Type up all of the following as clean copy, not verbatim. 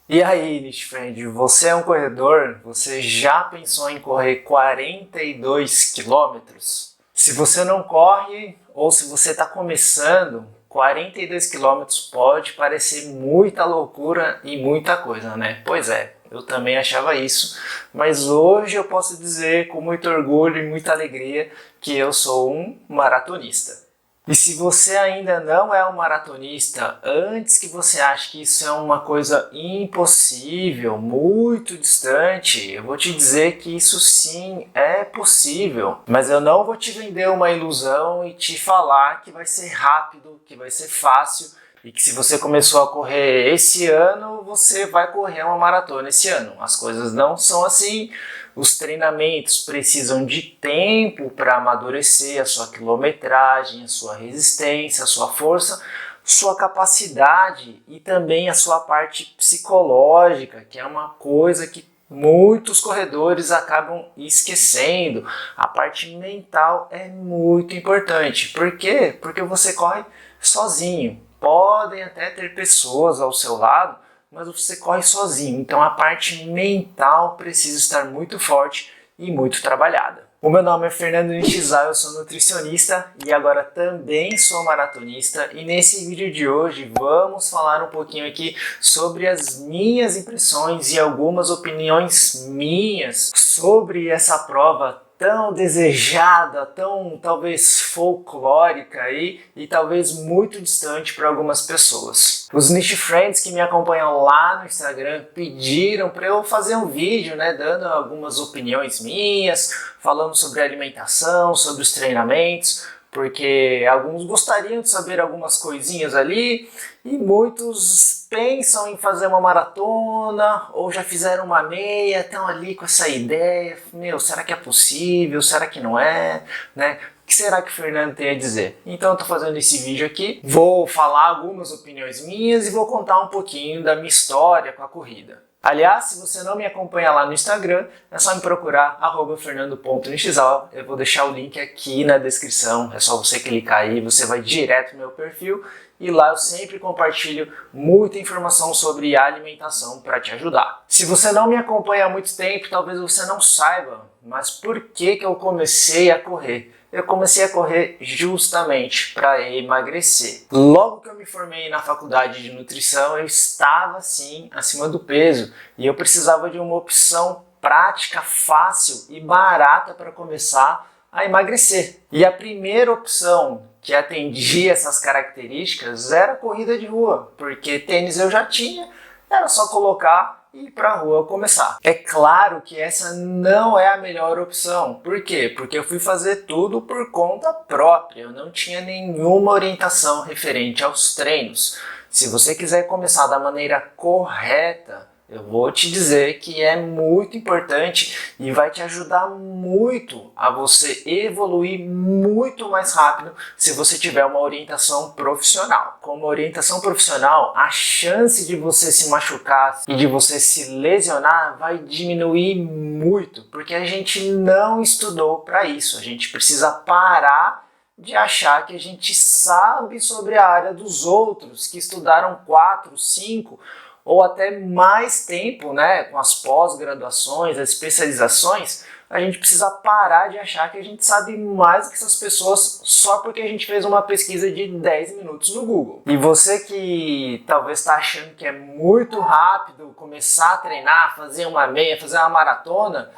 E aí, Niche Friend, você é um corredor? Você já pensou em correr 42 quilômetros? Se você não corre ou se você está começando, 42 quilômetros pode parecer muita loucura e muita coisa, né? Pois é, eu também achava isso, mas hoje eu posso dizer com muito orgulho e muita alegria que eu sou um maratonista. E se você ainda não é um maratonista, antes que você ache que isso é uma coisa impossível, muito distante, eu vou te dizer que isso sim é possível. Mas eu não vou te vender uma ilusão e te falar que vai ser rápido, que vai ser fácil e que se você começou a correr esse ano, você vai correr uma maratona esse ano. As coisas não são assim. Os treinamentos precisam de tempo para amadurecer a sua quilometragem, a sua resistência, a sua força, sua capacidade e também a sua parte psicológica, que é uma coisa que muitos corredores acabam esquecendo. A parte mental é muito importante. Por quê? Porque você corre sozinho. Podem até ter pessoas ao seu lado, mas você corre sozinho. Então a parte mental precisa estar muito forte e muito trabalhada. O meu nome é Fernando Nishizai, eu sou nutricionista e agora também sou maratonista. E nesse vídeo de hoje vamos falar um pouquinho aqui sobre as minhas impressões e algumas opiniões minhas sobre essa prova tão desejada, tão talvez folclórica aí, e talvez muito distante para algumas pessoas. Os Niche Friends que me acompanham lá no Instagram pediram para eu fazer um vídeo, né, dando algumas opiniões minhas, falando sobre alimentação, sobre os treinamentos, porque alguns gostariam de saber algumas coisinhas ali e muitos pensam em fazer uma maratona ou já fizeram uma meia, estão ali com essa ideia, meu, será que é possível, será que não é, né? O que será que o Fernando tem a dizer? Então eu estou fazendo esse vídeo aqui, vou falar algumas opiniões minhas e vou contar um pouquinho da minha história com a corrida. Aliás, se você não me acompanha lá no Instagram, é só me procurar, @fernando.nishizal. Eu vou deixar o link aqui na descrição, é só você clicar aí, você vai direto no meu perfil e lá eu sempre compartilho muita informação sobre alimentação para te ajudar. Se você não me acompanha há muito tempo, talvez você não saiba, mas por que eu comecei a correr? Eu comecei a correr justamente para emagrecer. Logo que eu me formei na faculdade de nutrição, eu estava sim acima do peso e eu precisava de uma opção prática, fácil e barata para começar a emagrecer. E a primeira opção que atendia essas características era a corrida de rua, porque tênis eu já tinha, era só colocar e ir para a rua começar. É claro que essa não é a melhor opção. Por quê? Porque eu fui fazer tudo por conta própria. Eu não tinha nenhuma orientação referente aos treinos. Se você quiser começar da maneira correta, eu vou te dizer que é muito importante e vai te ajudar muito a você evoluir muito mais rápido se você tiver uma orientação profissional. Com uma orientação profissional, a chance de você se machucar e de você se lesionar vai diminuir muito, porque a gente não estudou para isso. A gente precisa parar de achar que a gente sabe sobre a área dos outros, que estudaram 4, 5 ou até mais tempo, né, com as pós-graduações, as especializações. A gente precisa parar de achar que a gente sabe mais do que essas pessoas só porque a gente fez uma pesquisa de 10 minutos no Google. E você que talvez está achando que é muito rápido começar a treinar, fazer uma meia, fazer uma maratona,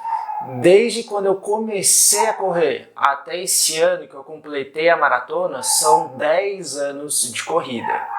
desde quando eu comecei a correr até esse ano que eu completei a maratona, são 10 anos de corrida.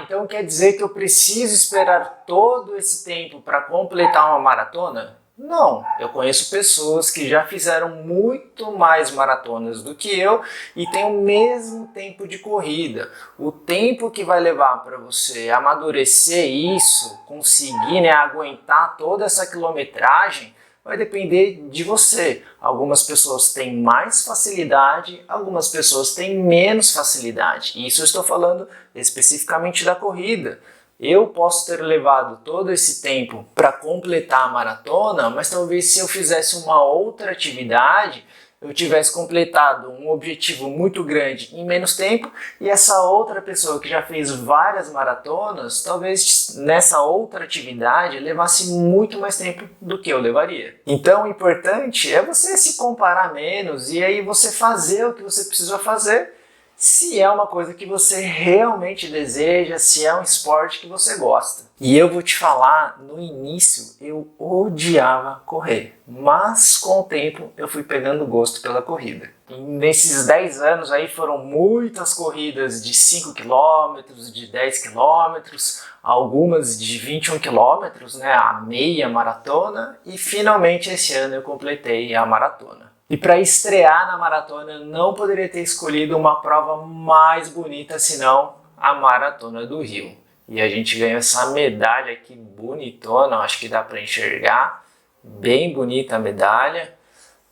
Então quer dizer que eu preciso esperar todo esse tempo para completar uma maratona? Não, eu conheço pessoas que já fizeram muito mais maratonas do que eu e têm o mesmo tempo de corrida. O tempo que vai levar para você amadurecer isso, conseguir, né, aguentar toda essa quilometragem, vai depender de você. Algumas pessoas têm mais facilidade, algumas pessoas têm menos facilidade. Isso eu estou falando especificamente da corrida. Eu posso ter levado todo esse tempo para completar a maratona, mas talvez se eu fizesse uma outra atividade, eu tivesse completado um objetivo muito grande em menos tempo, e essa outra pessoa que já fez várias maratonas, talvez nessa outra atividade levasse muito mais tempo do que eu levaria. Então o importante é você se comparar menos e aí você fazer o que você precisa fazer, se é uma coisa que você realmente deseja, se é um esporte que você gosta. E eu vou te falar, no início eu odiava correr, mas com o tempo eu fui pegando gosto pela corrida. E nesses 10 anos aí foram muitas corridas de 5 quilômetros, de 10 quilômetros, algumas de 21 quilômetros, né, a meia maratona, e finalmente esse ano eu completei a maratona. E para estrear na maratona, eu não poderia ter escolhido uma prova mais bonita senão a Maratona do Rio. E a gente ganhou essa medalha aqui bonitona, acho que dá para enxergar. Bem bonita a medalha.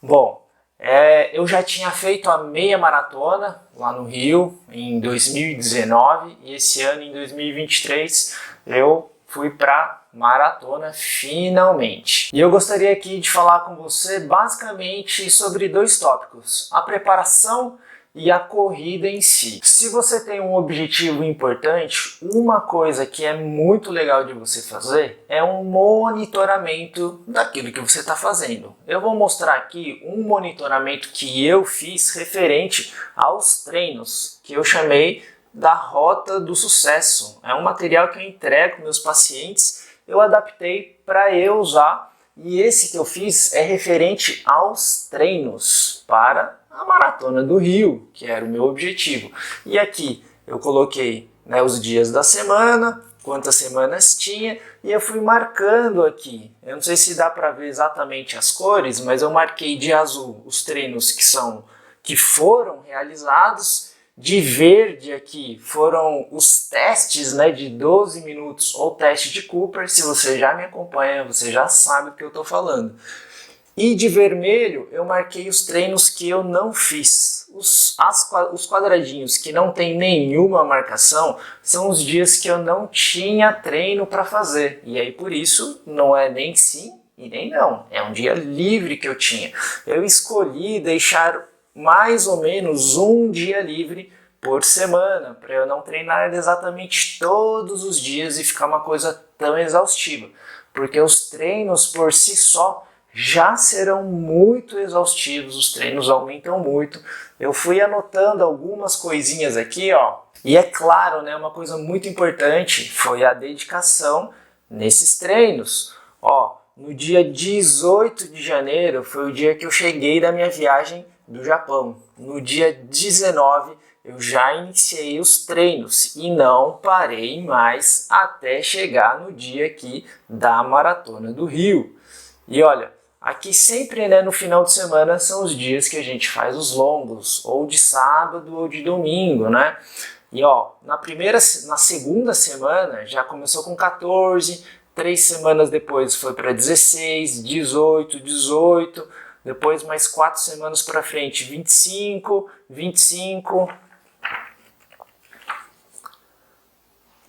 Bom, eu já tinha feito a meia maratona lá no Rio em 2019 e esse ano, em 2023, eu fui para maratona finalmente. E eu gostaria aqui de falar com você basicamente sobre dois tópicos: a preparação e a corrida em si. Se você tem um objetivo importante, uma coisa que é muito legal de você fazer é um monitoramento daquilo que você está fazendo. Eu vou mostrar aqui um monitoramento que eu fiz referente aos treinos, que eu chamei da Rota do Sucesso. É um material que eu entrego para meus pacientes, eu adaptei para eu usar, e esse que eu fiz é referente aos treinos para a Maratona do Rio, que era o meu objetivo. E aqui eu coloquei, né, os dias da semana, quantas semanas tinha, e eu fui marcando aqui. Eu não sei se dá para ver exatamente as cores, mas eu marquei de azul os treinos que foram realizados. De verde aqui foram os testes, né, de 12 minutos ou teste de Cooper. Se você já me acompanha, você já sabe o que eu estou falando. E de vermelho eu marquei os treinos que eu não fiz. Os quadradinhos que não tem nenhuma marcação são os dias que eu não tinha treino para fazer. E aí por isso não é nem sim e nem não. É um dia livre que eu tinha. Eu escolhi deixar mais ou menos um dia livre por semana, para eu não treinar exatamente todos os dias e ficar uma coisa tão exaustiva, porque os treinos por si só já serão muito exaustivos, os treinos aumentam muito. Eu fui anotando algumas coisinhas aqui, ó, e é claro, né, uma coisa muito importante foi a dedicação nesses treinos. Ó, no dia 18 de janeiro foi o dia que eu cheguei da minha viagem do Japão. No dia 19 eu já iniciei os treinos e não parei mais até chegar no dia aqui da Maratona do Rio. E olha, aqui sempre, né, no final de semana são os dias que a gente faz os longos, ou de sábado ou de domingo, né? E ó, na segunda semana já começou com 14, 3 semanas depois foi para 16, 18, 18, depois mais 4 semanas para frente, 25, 25,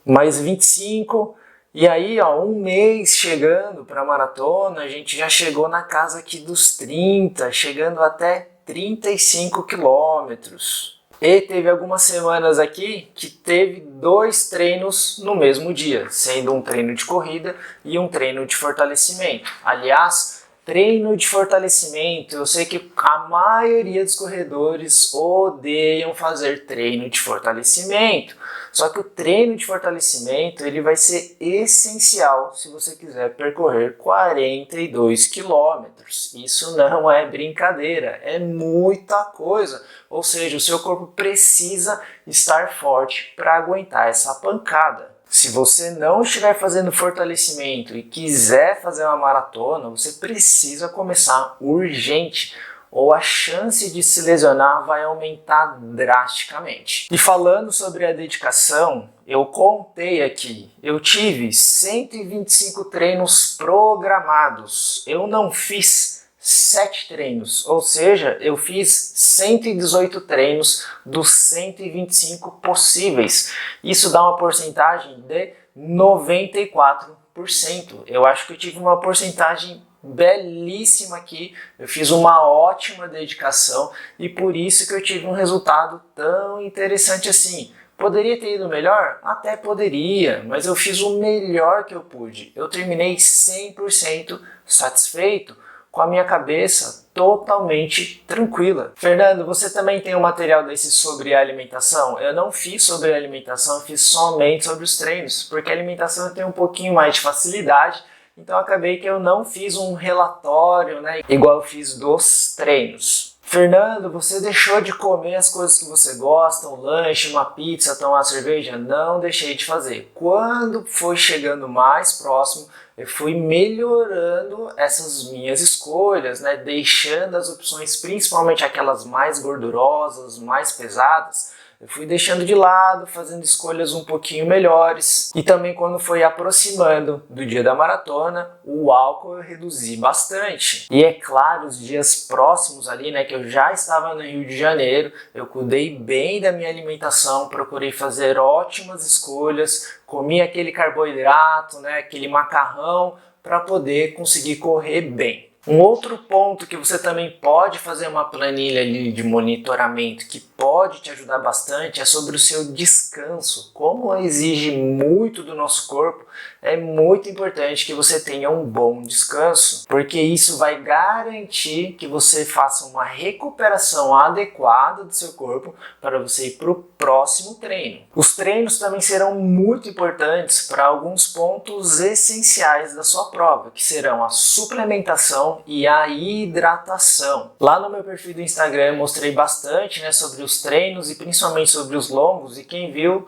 mais 25, e aí ó, um mês chegando para a maratona, a gente já chegou na casa aqui dos 30, chegando até 35 quilômetros. E teve algumas semanas aqui que teve 2 treinos no mesmo dia, sendo um treino de corrida e um treino de fortalecimento. Aliás, treino de fortalecimento, eu sei que a maioria dos corredores odeiam fazer treino de fortalecimento. Só que o treino de fortalecimento ele vai ser essencial se você quiser percorrer 42 quilômetros. Isso não é brincadeira, é muita coisa. Ou seja, o seu corpo precisa estar forte para aguentar essa pancada. Se você não estiver fazendo fortalecimento e quiser fazer uma maratona, você precisa começar urgente, ou a chance de se lesionar vai aumentar drasticamente. E falando sobre a dedicação, eu contei aqui, eu tive 125 treinos programados, eu não fiz 7 treinos, ou seja, eu fiz 118 treinos dos 125 possíveis. Isso dá uma porcentagem de 94%. Eu acho que eu tive uma porcentagem belíssima aqui, eu fiz uma ótima dedicação e por isso que eu tive um resultado tão interessante assim. Poderia ter ido melhor? Até poderia, mas eu fiz o melhor que eu pude. Eu terminei 100% satisfeito, com a minha cabeça totalmente tranquila. Fernando, você também tem um material desse sobre alimentação? Eu não fiz sobre alimentação, eu fiz somente sobre os treinos, porque a alimentação eu tenho um pouquinho mais de facilidade, então acabei que eu não fiz um relatório, né, igual eu fiz dos treinos. Fernando, você deixou de comer as coisas que você gosta, um lanche, uma pizza, tomar cerveja? Não deixei de fazer. Quando foi chegando mais próximo, eu fui melhorando essas minhas escolhas, né? Deixando as opções, principalmente aquelas mais gordurosas, mais pesadas, eu fui deixando de lado, fazendo escolhas um pouquinho melhores. E também quando foi aproximando do dia da maratona, o álcool eu reduzi bastante. E é claro, os dias próximos ali, né, que eu já estava no Rio de Janeiro, eu cuidei bem da minha alimentação, procurei fazer ótimas escolhas, comi aquele carboidrato, né, aquele macarrão, para poder conseguir correr bem. Um outro ponto que você também pode fazer uma planilha ali de monitoramento que pode te ajudar bastante é sobre o seu descanso. Como exige muito do nosso corpo, é muito importante que você tenha um bom descanso, porque isso vai garantir que você faça uma recuperação adequada do seu corpo para você ir para o próximo treino. Os treinos também serão muito importantes para alguns pontos essenciais da sua prova, que serão a suplementação e a hidratação. Lá no meu perfil do Instagram eu mostrei bastante, né, sobre os treinos e principalmente sobre os longos, e quem viu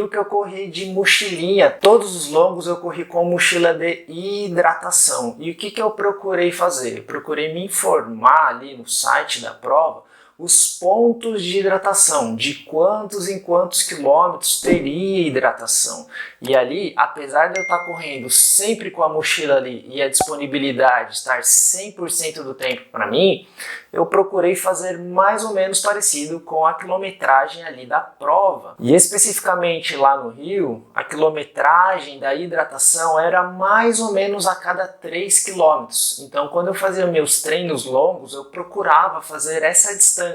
que eu corri de mochilinha. Todos os longos eu corri com mochila de hidratação. E o que eu procurei fazer? Eu procurei me informar ali no site da prova os pontos de hidratação, de quantos em quantos quilômetros teria hidratação. E ali, apesar de eu estar correndo sempre com a mochila ali e a disponibilidade estar 100% do tempo para mim, eu procurei fazer mais ou menos parecido com a quilometragem ali da prova. E especificamente lá no Rio, a quilometragem da hidratação era mais ou menos a cada 3 quilômetros. Então, quando eu fazia meus treinos longos, eu procurava fazer essa distância.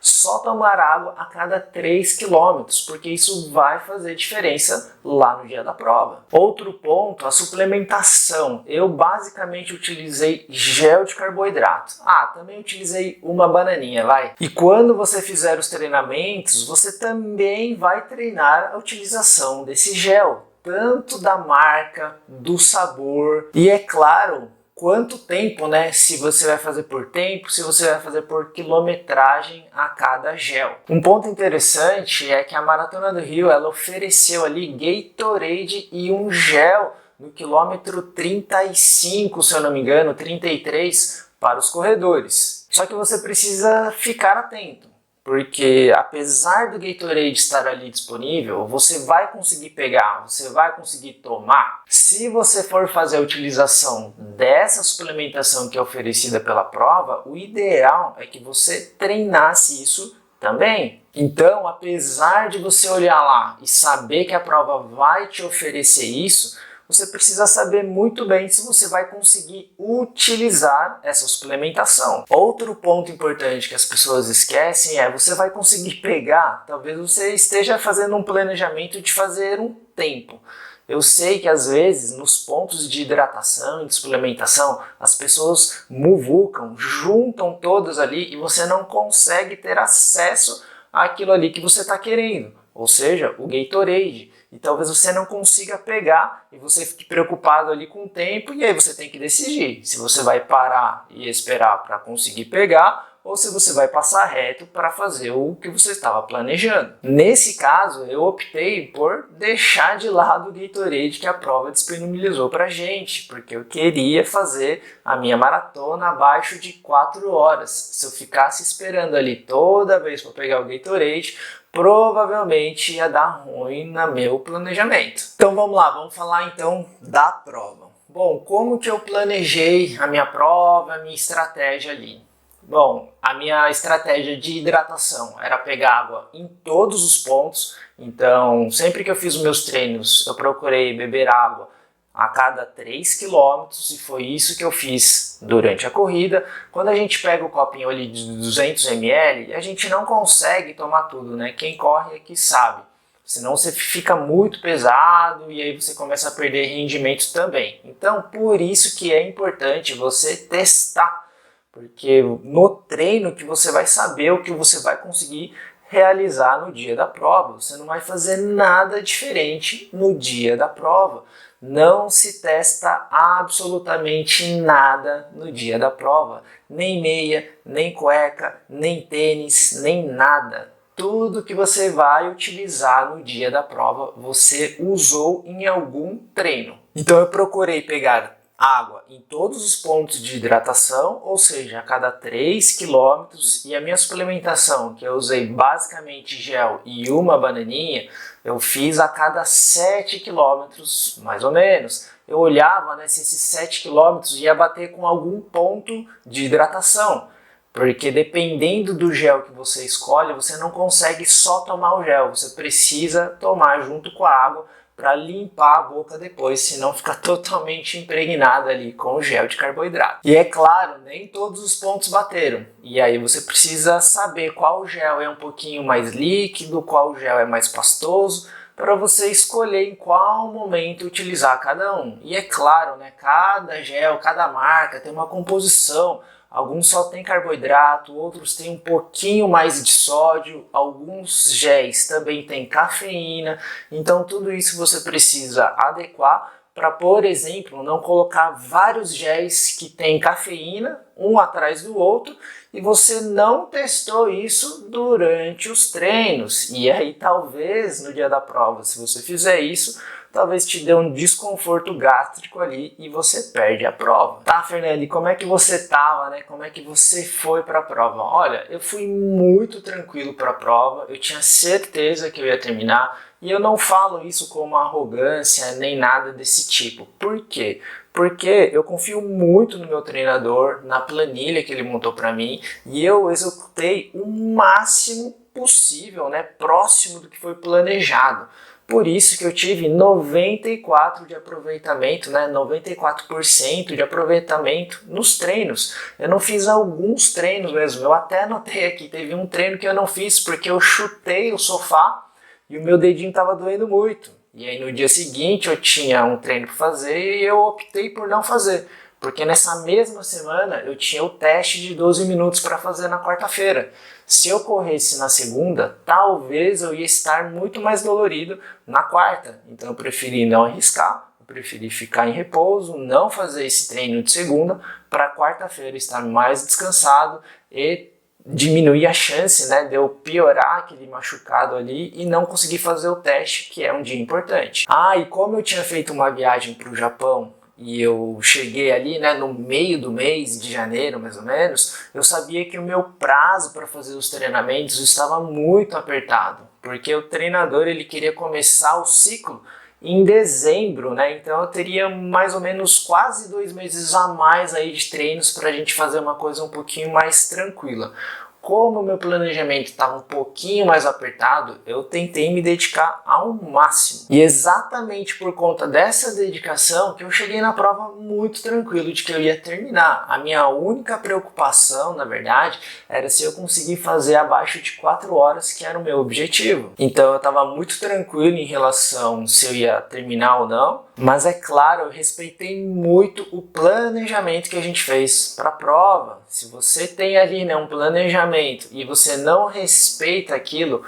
Só tomar água a cada 3 quilômetros, porque isso vai fazer diferença lá no dia da prova. Outro ponto, a suplementação. Eu basicamente utilizei gel de carboidrato. Também utilizei uma bananinha, vai. E quando você fizer os treinamentos, você também vai treinar a utilização desse gel, tanto da marca, do sabor e, é claro, quanto tempo, né? Se você vai fazer por tempo, se você vai fazer por quilometragem a cada gel. Um ponto interessante é que a Maratona do Rio, ela ofereceu ali Gatorade e um gel no quilômetro 35, se eu não me engano, 33, para os corredores. Só que você precisa ficar atento, porque apesar do Gatorade estar ali disponível, você vai conseguir pegar, você vai conseguir tomar. Se você for fazer a utilização dessa suplementação que é oferecida pela prova, o ideal é que você treinasse isso também. Então, apesar de você olhar lá e saber que a prova vai te oferecer isso, você precisa saber muito bem se você vai conseguir utilizar essa suplementação. Outro ponto importante que as pessoas esquecem é você vai conseguir pegar, talvez você esteja fazendo um planejamento de fazer um tempo. Eu sei que às vezes nos pontos de hidratação e de suplementação as pessoas muvucam, juntam todas ali e você não consegue ter acesso àquilo ali que você está querendo, ou seja, o Gatorade. E talvez você não consiga pegar e você fique preocupado ali com o tempo e aí você tem que decidir se você vai parar e esperar para conseguir pegar ou se você vai passar reto para fazer o que você estava planejando. Nesse caso, eu optei por deixar de lado o Gatorade que a prova disponibilizou para a gente, porque eu queria fazer a minha maratona abaixo de 4 horas. Se eu ficasse esperando ali toda vez para pegar o Gatorade, provavelmente ia dar ruim no meu planejamento. Então vamos lá, vamos falar então da prova. Bom, como que eu planejei a minha prova, a minha estratégia ali? Bom, a minha estratégia de hidratação era pegar água em todos os pontos, então sempre que eu fiz os meus treinos eu procurei beber água a cada 3 quilômetros, e foi isso que eu fiz durante a corrida. Quando a gente pega o copinho ali de 200 ml, a gente não consegue tomar tudo, né? Quem corre aqui sabe. Senão você fica muito pesado e aí você começa a perder rendimento também. Então, por isso que é importante você testar, porque no treino que você vai saber o que você vai conseguir realizar no dia da prova. Você não vai fazer nada diferente no dia da prova. Não se testa absolutamente nada no dia da prova. Nem meia, nem cueca, nem tênis, nem nada. Tudo que você vai utilizar no dia da prova, você usou em algum treino. Então eu procurei pegar água em todos os pontos de hidratação, ou seja, a cada 3 quilômetros, e a minha suplementação, que eu usei basicamente gel e uma bananinha, eu fiz a cada 7 quilômetros, mais ou menos. Eu olhava, né, se esses 7 quilômetros ia bater com algum ponto de hidratação, porque dependendo do gel que você escolhe, você não consegue só tomar o gel, você precisa tomar junto com a água para limpar a boca depois, senão fica totalmente impregnada ali com o gel de carboidrato. E é claro, nem todos os pontos bateram. E aí você precisa saber qual gel é um pouquinho mais líquido, qual gel é mais pastoso, para você escolher em qual momento utilizar cada um. E é claro, né, cada gel, cada marca tem uma composição. Alguns só tem carboidrato, outros têm um pouquinho mais de sódio, alguns géis também têm cafeína, então tudo isso você precisa adequar para, por exemplo, não colocar vários géis que têm cafeína, um atrás do outro, e você não testou isso durante os treinos. E aí talvez no dia da prova, se você fizer isso, talvez te dê um desconforto gástrico ali e você perde a prova. Tá, Fernando, e como é que você tava, né? Como é que você foi para a prova? Olha, eu fui muito tranquilo para a prova, eu tinha certeza que eu ia terminar, e eu não falo isso como arrogância nem nada desse tipo. Por quê? Porque eu confio muito no meu treinador, na planilha que ele montou para mim, e eu executei o máximo possível, né, próximo do que foi planejado. Por isso que eu tive 94% de aproveitamento, né? 94% de aproveitamento nos treinos. Eu não fiz alguns treinos mesmo, eu até anotei aqui, teve um treino que eu não fiz porque eu chutei o sofá e o meu dedinho estava doendo muito. E aí no dia seguinte eu tinha um treino para fazer e eu optei por não fazer. Porque nessa mesma semana eu tinha o teste de 12 minutos para fazer na quarta-feira. Se eu corresse na segunda, talvez eu ia estar muito mais dolorido na quarta. Então eu preferi não arriscar, eu preferi ficar em repouso, não fazer esse treino de segunda, para quarta-feira estar mais descansado e diminuir a chance, né, de eu piorar aquele machucado ali e não conseguir fazer o teste, que é um dia importante. Ah, e como eu tinha feito uma viagem para o Japão, e eu cheguei ali, né, no meio do mês de janeiro, mais ou menos, eu sabia que o meu prazo para fazer os treinamentos estava muito apertado, porque o treinador ele queria começar o ciclo em dezembro, né? Então eu teria mais ou menos quase 2 meses a mais aí de treinos para a gente fazer uma coisa um pouquinho mais tranquila. Como o meu planejamento estava um pouquinho mais apertado, eu tentei me dedicar ao máximo. E exatamente por conta dessa dedicação que eu cheguei na prova muito tranquilo de que eu ia terminar. A minha única preocupação, na verdade, era se eu conseguir fazer abaixo de 4 horas, que era o meu objetivo. Então eu estava muito tranquilo em relação se eu ia terminar ou não. Mas é claro, eu respeitei muito o planejamento que a gente fez para a prova. Se você tem ali, né, um planejamento e você não respeita aquilo,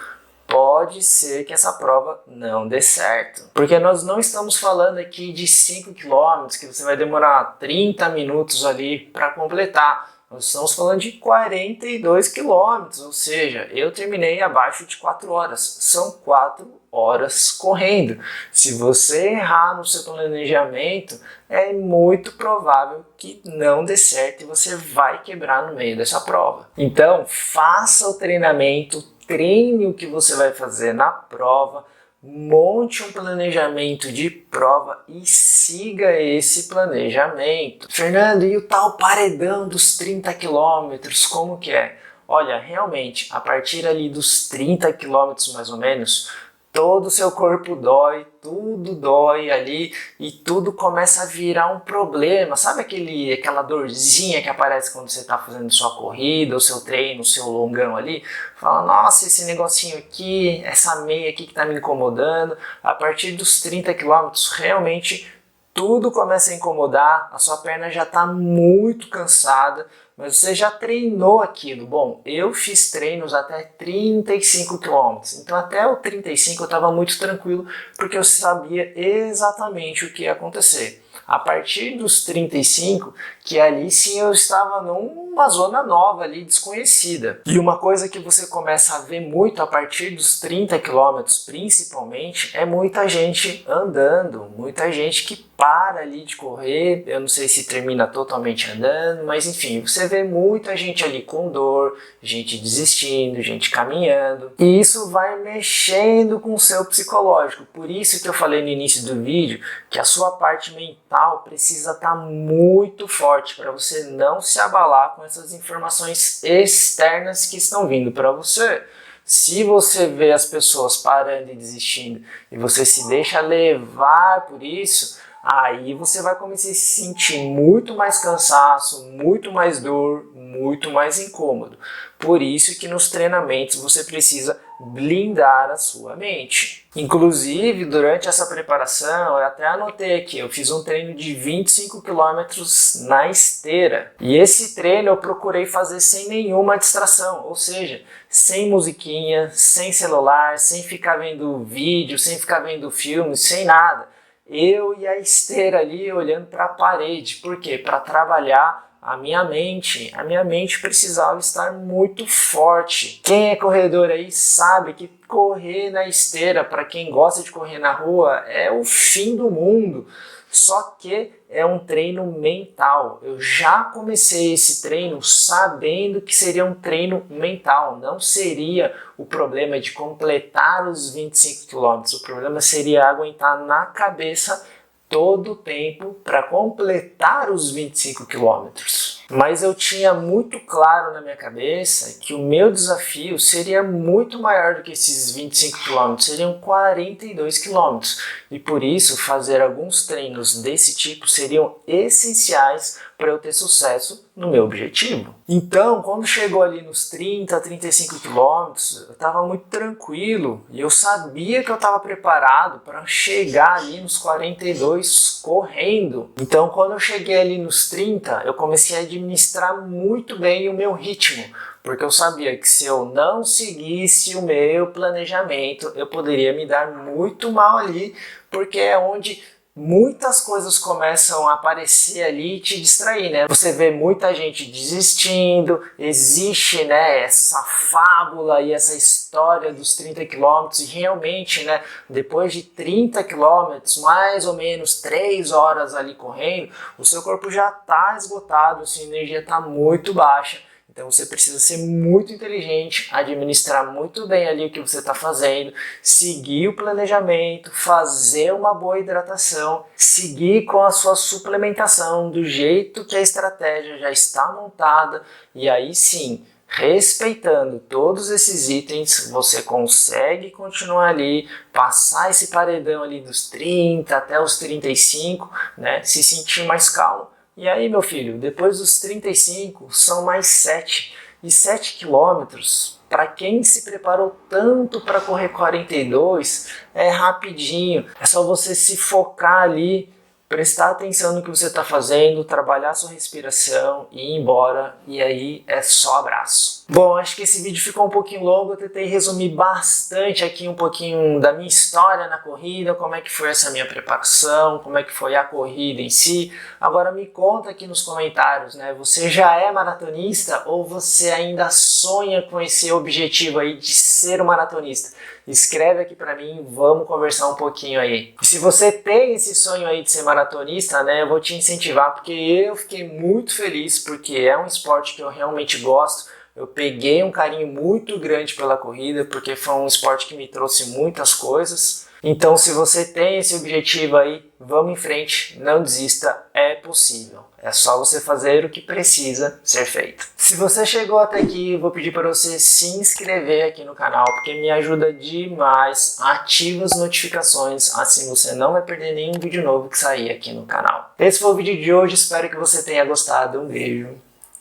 pode ser que essa prova não dê certo. Porque nós não estamos falando aqui de 5 quilômetros, que você vai demorar 30 minutos ali para completar. Nós estamos falando de 42 quilômetros, ou seja, eu terminei abaixo de 4 horas. São 4 horas correndo. Se você errar no seu planejamento, é muito provável que não dê certo e você vai quebrar no meio dessa prova. Então, faça o treinamento, treine o que você vai fazer na prova, monte um planejamento de prova e siga esse planejamento. Fernando, e o tal paredão dos 30 quilômetros, como que é? Olha, realmente, a partir ali dos 30 quilômetros mais ou menos, todo o seu corpo dói, tudo dói ali e tudo começa a virar um problema. Sabe aquela dorzinha que aparece quando você está fazendo sua corrida, o seu treino, o seu longão ali? Fala, nossa, esse negocinho aqui, essa meia aqui que está me incomodando. A partir dos 30 quilômetros, realmente tudo começa a incomodar, a sua perna já está muito cansada, mas você já treinou aquilo. Bom, eu fiz treinos até 35 quilômetros, então até o 35 eu estava muito tranquilo, porque eu sabia exatamente o que ia acontecer. A partir dos 35, que ali sim eu estava numa zona nova ali, desconhecida. E uma coisa que você começa a ver muito a partir dos 30 quilômetros, principalmente, é muita gente andando, muita gente que para ali de correr. Eu não sei se termina totalmente andando, mas enfim, você vê muita gente ali com dor, gente desistindo, gente caminhando. E isso vai mexendo com o seu psicológico. Por isso que eu falei no início do vídeo que a sua parte mental precisa estar muito forte para você não se abalar com essas informações externas que estão vindo para você. Se você vê as pessoas parando e desistindo e você se deixa levar por isso, aí você vai começar a se sentir muito mais cansaço, muito mais dor, muito mais incômodo. Por isso que nos treinamentos você precisa blindar a sua mente. Inclusive, durante essa preparação, eu até anotei aqui, eu fiz um treino de 25 quilômetros na esteira. E esse treino eu procurei fazer sem nenhuma distração, ou seja, sem musiquinha, sem celular, sem ficar vendo vídeo, sem ficar vendo filme, sem nada. Eu e a esteira ali olhando para a parede. Por quê? Para trabalhar a minha mente. A minha mente precisava estar muito forte. Quem é corredor aí sabe que correr na esteira, para quem gosta de correr na rua, é o fim do mundo. Só que é um treino mental. Eu já comecei esse treino sabendo que seria um treino mental. Não seria o problema de completar os 25 quilômetros. O problema seria aguentar na cabeça todo o tempo para completar os 25 quilômetros. Mas eu tinha muito claro na minha cabeça que o meu desafio seria muito maior do que esses 25 quilômetros, seriam 42 quilômetros. E por isso fazer alguns treinos desse tipo seriam essenciais para eu ter sucesso no meu objetivo. Então, quando chegou ali nos 30, 35 quilômetros, eu estava muito tranquilo e eu sabia que eu estava preparado para chegar ali nos 42 correndo. Então, quando eu cheguei ali nos 30, eu comecei a administrar muito bem o meu ritmo, porque eu sabia que se eu não seguisse o meu planejamento, eu poderia me dar muito mal ali, porque é onde muitas coisas começam a aparecer ali e te distrair, né? Você vê muita gente desistindo, existe, né, essa fábula e essa história dos 30 quilômetros e realmente, né, depois de 30 quilômetros, mais ou menos 3 horas ali correndo, o seu corpo já está esgotado, a sua energia está muito baixa. Então você precisa ser muito inteligente, administrar muito bem ali o que você está fazendo, seguir o planejamento, fazer uma boa hidratação, seguir com a sua suplementação do jeito que a estratégia já está montada e aí sim, respeitando todos esses itens, você consegue continuar ali, passar esse paredão ali dos 30 até os 35, né, se sentir mais calmo. E aí, meu filho, depois dos 35, são mais 7. E 7 quilômetros, para quem se preparou tanto para correr 42, é rapidinho. É só você se focar ali, prestar atenção no que você está fazendo, trabalhar sua respiração e ir embora. E aí é só abraço. Bom, acho que esse vídeo ficou um pouquinho longo, eu tentei resumir bastante aqui um pouquinho da minha história na corrida, como é que foi essa minha preparação, como é que foi a corrida em si. Agora me conta aqui nos comentários, né? Você já é maratonista ou você ainda sonha com esse objetivo aí de ser um maratonista? Escreve aqui pra mim, vamos conversar um pouquinho aí. E se você tem esse sonho aí de ser maratonista, né, eu vou te incentivar porque eu fiquei muito feliz porque é um esporte que eu realmente gosto. Eu peguei um carinho muito grande pela corrida, porque foi um esporte que me trouxe muitas coisas. Então, se você tem esse objetivo aí, vamos em frente, não desista, é possível. É só você fazer o que precisa ser feito. Se você chegou até aqui, eu vou pedir para você se inscrever aqui no canal, porque me ajuda demais. Ativa as notificações, assim você não vai perder nenhum vídeo novo que sair aqui no canal. Esse foi o vídeo de hoje, espero que você tenha gostado. Um beijo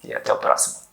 e até o próximo.